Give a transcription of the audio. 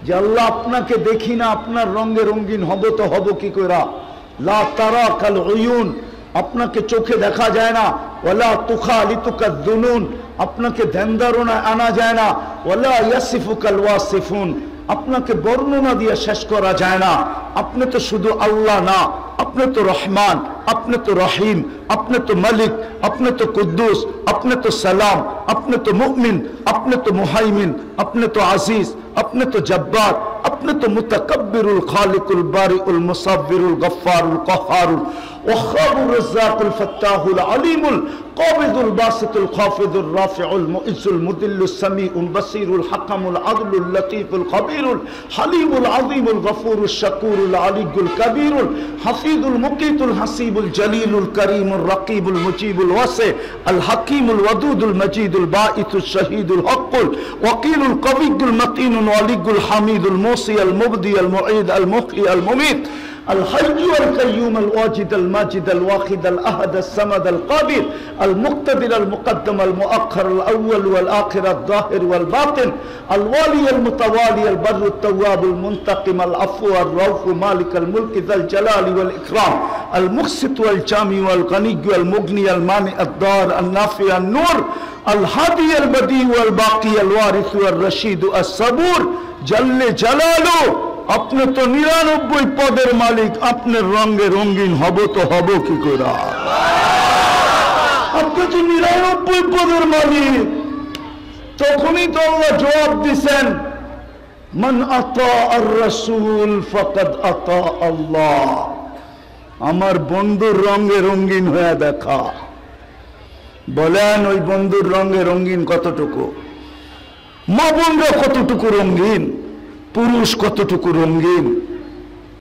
যে আল্লাহ আপনাকে দেখি না, আপনার রঙে রঙিন হব তো হব কি কইরা? লা তারা কাল উয়ুন, আপনাকে চোখে দেখা যায় না। ওয়ালা তুখালিতুকাদ দুনুন, আপনাকে ধ্যান ধারণায় আনা যায় না। ওয়ালা ইয়াসিফুকাল ওয়াসিফুন, আপনাকে বর্ণনা দিয়ে শেষ করা যায় না। আপনি তো শুধু আল্লাহ না, আপনি তো রহমান, আপনি তো রহিম, আপনি তো মালিক, আপনি তো কুদ্দুস, আপনি তো সালাম, আপনি তো মুমিন, আপনি তো মুহাইমিন, আপনি তো আজিজ, আপনি তো জব্বার, আপনি তো মুতাকাব্বিরুল খালিকুল বারিউল মুসাব্বিরুল গফফারুল কাহ্হারুল ওয়াহ্হাবুর রাজ্জাকুল ফাত্তাহুল আলিমুল কাবিদুল বাসিতুল খাফিদুর রাফিউল মুইজ্জুল মুদিল্লুস সামিউল বাসিরুল হাকামুল আদলুল লতীফুল খবীরুল হালিমুল আযীমুল গফুরুশ শাকুরুল আলিয়ুল কবীরুল হাফিজুল মুকিতুল হাসিবুল জলিলুল করিমুর রকিবুল মুজিবুল ওয়াসি আল হাকিমুল ওয়াদুদুল মজিদুল বাঈতুশ শহীদুল হকুল ওয়াকিলুল কবিয়ুল মতিনুল ওয়ালিয়ুল হামিদুল মুসি আল মুবদি আল মুঈদ আল মুহয়ি আল মুমীত الحي القيوم الواجد الماجد الواحد الأحد الصمد القادر المقتدر المقدم المؤخر الأول والآخر الظاهر والباطن الوالي المتوالي البر التواب المنتقم العفو الرؤوف مالك الملك ذا الجلال والإكرام المقسط والجامع والغني والمغني المانع الضار النافع النور الهادي البديع والباقي الوارث والرشيد الصبور جل جلاله। আপনি তো 99 পদের মালিক, আপনার রঙে রঙিন হব তো হব কি করে? আপনি তো 99 পদের মালিক। তখনই তো আল্লাহ জবাব দিছেন, মান আতা আর রাসূল ফাকাদ আতা আল্লাহ। আমার বন্ধুর রঙে রঙিন হয়ে দেখা। বলেন ওই বন্ধুর রঙে রঙিন কতটুকু? মা বোনরা কতটুকু রঙিন? পুরুষ কতটুকু রঙিন?